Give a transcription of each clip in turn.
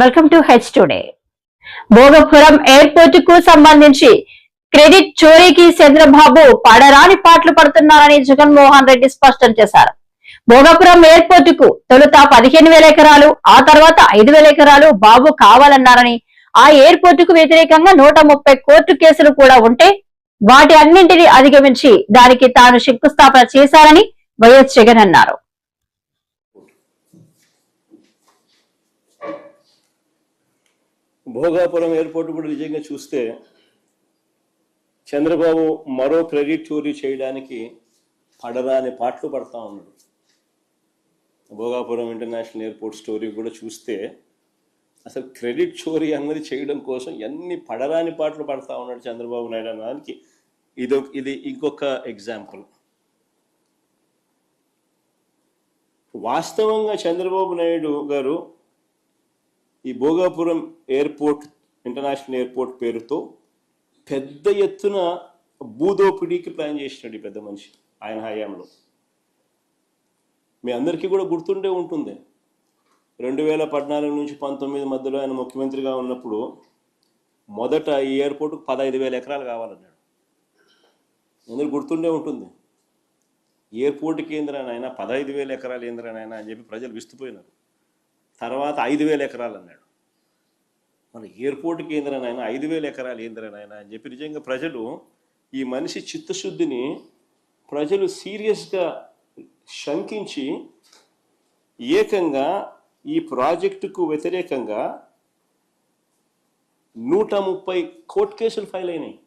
Welcome to H today. Bhogapuram airport కు సంబంధించి credit చోరీకి చంద్రబాబు పడరాని పాటలు పడుతున్నారని జగన్మోహన్ రెడ్డి స్పష్టం చేశారు. భోగపురం ఎయిర్పోర్ట్ కు తొలుత 15,000 ఎకరాలు, ఆ తర్వాత 5,000 ఎకరాలు బాబు కావాలన్నారని, ఆ ఎయిర్పోర్ట్ కు వ్యతిరేకంగా 130 కోర్టు కేసులు కూడా ఉంటే వాటి అన్నింటినీ అధిగమించి దానికి తాను శంకుస్థాపన చేశారని వైఎస్ జగన్ అన్నారు. భోగాపురం ఎయిర్పోర్ట్ కూడా నిజంగా చూస్తే చంద్రబాబు మరో క్రెడిట్ చోరీ చేయడానికి పడరాని పాటలు పడతా ఉన్నాడు. భోగాపురం ఇంటర్నేషనల్ ఎయిర్పోర్ట్ స్టోరీ కూడా చూస్తే అసలు క్రెడిట్ చోరీ అన్నది చేయడం కోసం ఎన్ని పడరాని పాటలు పడతా ఉన్నాడు చంద్రబాబు నాయుడు అనడానికి ఇది ఇంకొక ఎగ్జాంపుల్. వాస్తవంగా చంద్రబాబు నాయుడు గారు ఈ భోగాపురం ఎయిర్పోర్ట్ ఇంటర్నేషనల్ ఎయిర్పోర్ట్ పేరుతో పెద్ద ఎత్తున భూదోపిడీకి ప్లాన్ చేసినాడు ఈ పెద్ద మనిషి ఆయన హయాంలో. మీ అందరికీ కూడా గుర్తుండే ఉంటుంది, 2014 నుంచి 19 మధ్యలో ఆయన ముఖ్యమంత్రిగా ఉన్నప్పుడు మొదట ఈ ఎయిర్పోర్ట్కు 15,000 ఎకరాలు కావాలన్నాడు. అందరూ గుర్తుండే ఉంటుంది. ఎయిర్పోర్ట్ కేంద్రానైనా 15,000 ఎకరాలు ఏంద్రానైనా అని చెప్పి ప్రజలు విస్తుపోయినారు. తర్వాత 5,000 ఎకరాలు అన్నాడు. మన ఎయిర్పోర్ట్ కేంద్రానైనా 5,000 ఎకరాలు ఏంద్రానైనా అని చెప్పి నిజంగా ప్రజలు ఈ మనిషి చిత్తశుద్ధిని ప్రజలు సీరియస్గా శంకించి ఏకంగా ఈ ప్రాజెక్టుకు వ్యతిరేకంగా 130 కోర్టు కేసులు ఫైల్ అయినాయి.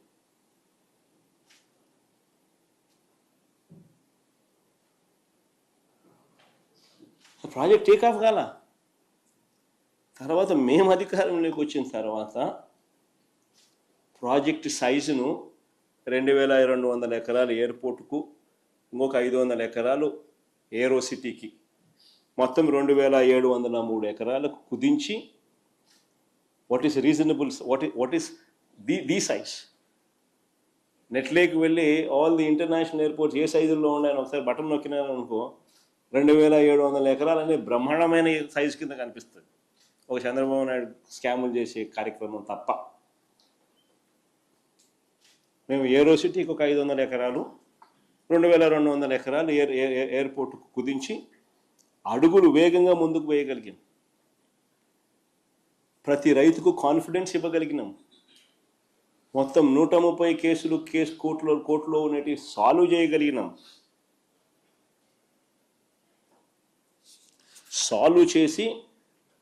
ప్రాజెక్ట్ టేకాఫ్ కాల. తర్వాత మేము అధికారంలోకి వచ్చిన తర్వాత ప్రాజెక్టు సైజును 2,200 ఎకరాలు ఎయిర్పోర్టుకు, ఇంకొక 500 ఎకరాలు ఏరో సిటీకి, మొత్తం 2,703 ఎకరాలకు కుదించి what is reasonable, what is the size. నెట్లోకి వెళ్ళి ఆల్ ది ఇంటర్నేషనల్ ఎయిర్పోర్ట్స్ ఏ సైజుల్లో ఉన్నాయని ఒకసారి బటన్ నొక్కినారనుకో 2,700 ఎకరాలు అనేది బ్రహ్మాండమైన సైజు కింద కనిపిస్తుంది, ఒక చంద్రబాబు నాయుడు స్కాములు చేసే కార్యక్రమం తప్ప. మేము ఏరో సిటీకి ఒక 500 ఎకరాలు, 2,200 ఎకరాలు ఎయిర్పోర్టుకు కుదించి అడుగులు వేగంగా ముందుకు వేయగలిగాం. ప్రతి రైతుకు కాన్ఫిడెన్స్ ఇవ్వగలిగినాం. మొత్తం 130 కేసులు కోర్టులో ఉన్నటి సాల్వ్ చేయగలిగినాం. సాల్వ్ చేసి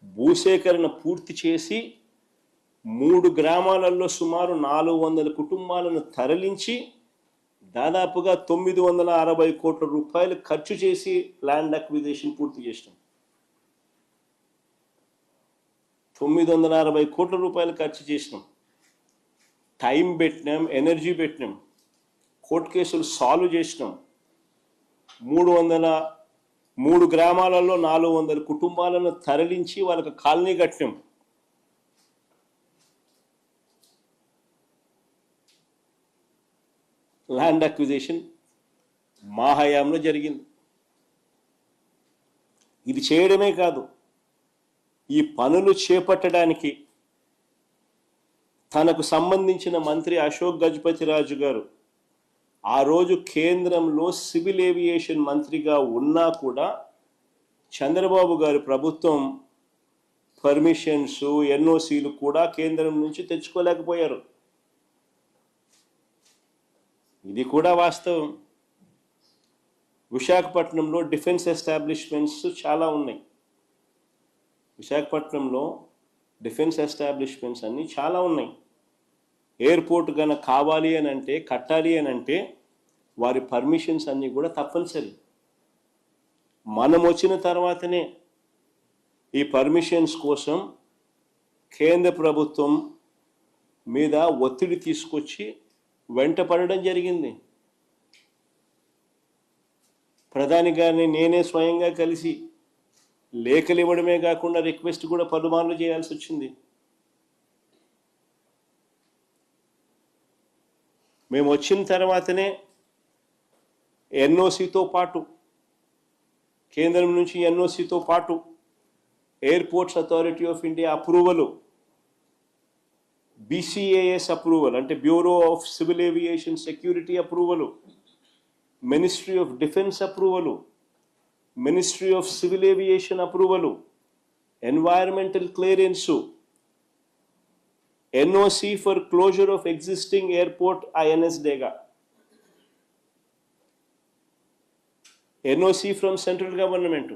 భూసేకరణ పూర్తి చేసి 3 గ్రామాలలో సుమారు 400 కుటుంబాలను తరలించి దాదాపుగా 960 కోట్ల రూపాయలు ఖర్చు చేసి ల్యాండ్ అక్విజిషన్ పూర్తి చేసినాం. 960 కోట్ల రూపాయలు ఖర్చు చేసినాం. టైం పెట్టినాం, ఎనర్జీ పెట్టినాం, కోర్టు కేసులు సాల్వ్ చేసినాం. 3 గ్రామాలలో 400 కుటుంబాలను తరలించి వాళ్ళకి కాలనీ కట్టినాం. ల్యాండ్ అక్విజిషన్ మా హయాంలో జరిగింది. ఇది చేయడమే కాదు, ఈ పనులు చేపట్టడానికి తనకు సంబంధించిన మంత్రి అశోక్ గజపతి రాజు గారు ఆ రోజు కేంద్రంలో సివిల్ ఏవియేషన్ మంత్రిగా ఉన్నా కూడా చంద్రబాబు గారి ప్రభుత్వం పర్మిషన్స్, ఎన్ఓసీలు కూడా కేంద్రం నుంచి తెచ్చుకోలేకపోయారు. ఇది కూడా వాస్తవం. విశాఖపట్నంలో డిఫెన్స్ ఎస్టాబ్లిష్మెంట్స్ చాలా ఉన్నాయి. విశాఖపట్నంలో డిఫెన్స్ ఎస్టాబ్లిష్మెంట్స్ అన్నీ చాలా ఉన్నాయి. ఎయిర్పోర్ట్ కనుక కావాలి అని అంటే, కట్టాలి అని అంటే వారి పర్మిషన్స్ అన్నీ కూడా తప్పనిసరి. మనం వచ్చిన తర్వాతనే ఈ పర్మిషన్స్ కోసం కేంద్ర ప్రభుత్వం మీద ఒత్తిడి తీసుకొచ్చి వెంట పడడం జరిగింది. ప్రధాని గారిని నేనే స్వయంగా కలిసి లేఖలు ఇవ్వడమే కాకుండా రిక్వెస్ట్ కూడా పలుమార్లు చేయాల్సి వచ్చింది. మేము వచ్చిన తర్వాతనే ఎన్ఓసితో పాటు, కేంద్రం నుంచి ఎన్ఓసితో పాటు airports authority of India approval, BCAS approval అంటే bureau of civil aviation security approval, ministry of defence approval, ministry of civil aviation approval, environmental clearance, NOC for closure of existing airport INS Dega, NOC from central government,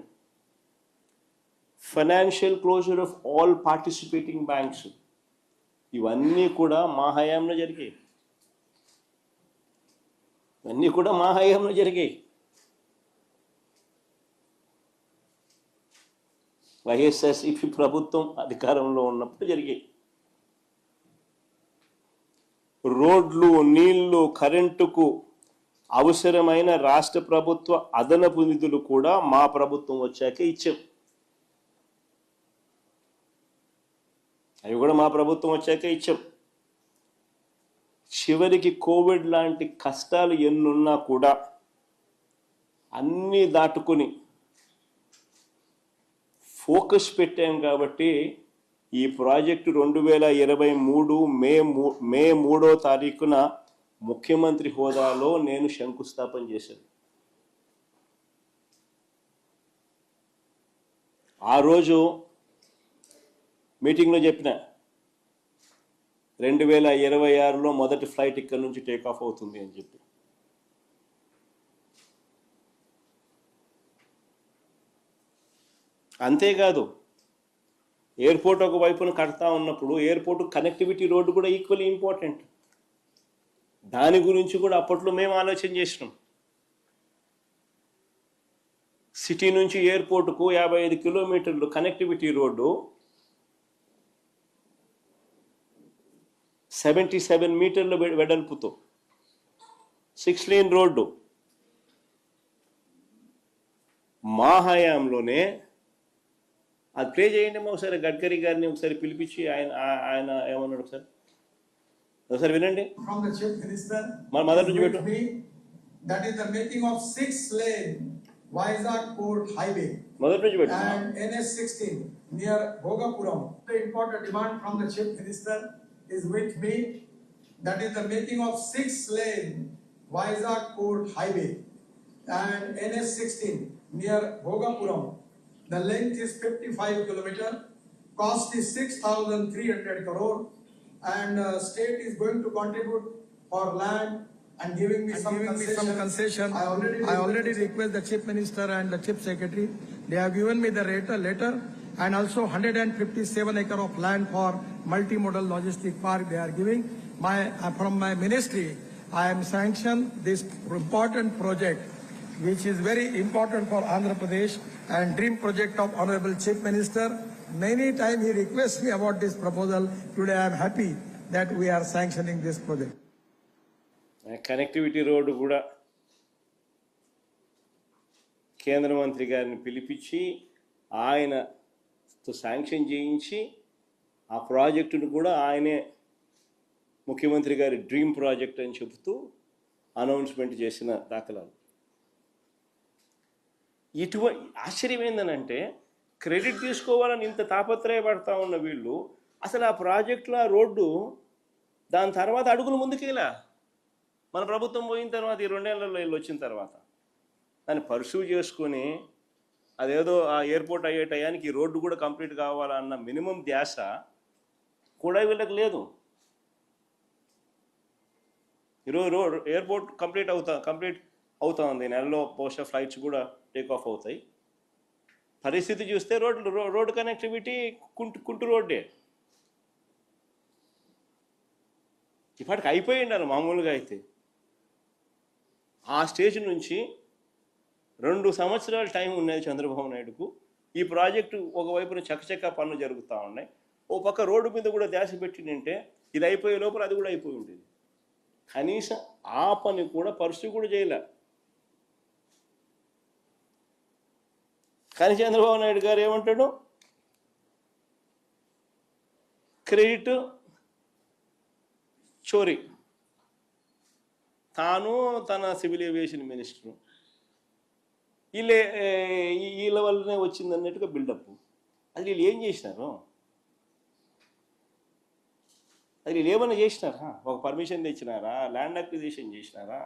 financial closure of all participating banks. ఇవన్నీ కూడా మా హయాంలో జరిగాయి. ఇవన్నీ కూడా మా హయాంలో జరిగాయి. వైఎస్ఆర్సీపీ ప్రభుత్వం అధికారంలో ఉన్నప్పుడు జరిగాయి. రోడ్లు, నీళ్లు, కరెంటుకు అవసరమైన రాష్ట్ర ప్రభుత్వ అదనపు నిధులు కూడా మా ప్రభుత్వం వచ్చాకే ఇచ్చాం. అవి కూడా మా ప్రభుత్వం వచ్చాకే ఇచ్చాం. చివరికి కోవిడ్ లాంటి కష్టాలు ఎన్నున్నా కూడా అన్నీ దాటుకుని ఫోకస్ పెట్టాం కాబట్టి ఈ ప్రాజెక్టు 2023 మే 3వ తారీఖున ముఖ్యమంత్రి హోదాలో నేను శంకుస్థాపన చేశాను. ఆ రోజు మీటింగ్లో చెప్పిన 2026లో మొదటి ఫ్లైట్ ఇక్కడ నుంచి టేక్ ఆఫ్ అవుతుంది అని చెప్పి. అంతేకాదు, ఎయిర్పోర్ట్ ఒక వైపున కడతా ఉన్నప్పుడు ఎయిర్పోర్ట్ కనెక్టివిటీ రోడ్డు కూడా ఈక్వల్లీ ఇంపార్టెంట్. దాని గురించి కూడా అప్పట్లో మేము ఆలోచన చేసినాం. సిటీ నుంచి ఎయిర్పోర్టుకు 55 కిలోమీటర్లు కనెక్టివిటీ రోడ్డు, 77 మీటర్ల వెడల్పుతో 6 లేన్ రోడ్డు మా హయాంలోనే. అది ప్లే చేయండి ఒకసారి, గడ్కరీ గారిని ఒకసారి పిలిపించి ఆయన ఏమన్నాడు ఒకసారి వినండి. From the Chief Minister, మొదటి నుంచి పెట్టు. that is the making of 6 lane Vizag Port Highway మొదటి నుంచి పెట్టు. and NS16 near Bhogapuram. The important demand from the Chief Minister is with me. That is the making of 6 lane Vizag Port Highway and NS16 near Bhogapuram. The length is 55 kilometer, cost is 6,300 crore, and state is going to contribute for land and giving me some concession. I already request the Chief Minister and the Chief Secretary. They have given me the letter and also 157 acre of land for multimodal logistic park they are giving. From my ministry, I am sanctioned this important project, which is very important for Andhra Pradesh and dream project of Honorable Chief Minister. Many times he requests me about this proposal. Today I am happy that we are sanctioning this project. Connectivity road కూడా కేంద్ర మంత్రి గారిని పిలిపించి ఆయనతో sanction చేయించి ఆ ప్రాజెక్టును కూడా ఆయనే ముఖ్యమంత్రి గారి డ్రీమ్ ప్రాజెక్ట్ అని చెబుతూ అనౌన్స్మెంట్ చేసిన దాఖలాలు. ఆశ్చర్యం ఏందనంటే, క్రెడిట్ తీసుకోవాలని ఇంత తాపత్రయపడతా ఉన్న వీళ్ళు అసలు ఆ ప్రాజెక్టులో ఆ రోడ్డు దాని తర్వాత అడుగులు ముందుకేలా. మన ప్రభుత్వం పోయిన తర్వాత ఈ 2 ఏళ్లలో వీళ్ళు వచ్చిన తర్వాత దాన్ని పర్సూ చేసుకొని అదేదో ఆ ఎయిర్పోర్ట్ అయ్యే టయానికి ఈ రోడ్డు కూడా కంప్లీట్ కావాలన్న మినిమం ధ్యాస కూడా వీళ్ళకి లేదు. ఈరోజు ఎయిర్పోర్ట్ కంప్లీట్ అవుతా ఉంది, నెలలో బహుశా ఫ్లైట్స్ కూడా టేక్ ఆఫ్ అవుతాయి. పరిస్థితి చూస్తే రోడ్డు కనెక్టివిటీ కుంటు రోడ్డే. ఇప్పటికి అయిపోయి ఉండాలి మామూలుగా అయితే. ఆ స్టేజ్ నుంచి 2 సంవత్సరాల టైం ఉన్నది చంద్రబాబు నాయుడుకు. ఈ ప్రాజెక్టు ఒకవైపున చకచకా పనులు జరుగుతూ ఉన్నాయి, ఓ పక్క రోడ్డు మీద కూడా ధ్యాస పెట్టిందంటే ఇది అయిపోయే లోపల అది కూడా అయిపోయి ఉంటుంది. కనీసం ఆ పని కూడా పరిస్థితి కూడా చేయలే. కానీ చంద్రబాబు నాయుడు గారు ఏమంటాడు, క్రెడిట్ చోరీ. తాను తన సివిల్ ఏవియేషన్ మినిస్టరు వీళ్ళ వల్లనే వచ్చింది అన్నట్టుగా బిల్డప్. అది వీళ్ళు ఏం చేసినారు? అది వీళ్ళు ఏమన్నా చేసినారా? ఒక పర్మిషన్ తెచ్చినారా? ల్యాండ్ అక్విజిషన్ చేసినారా?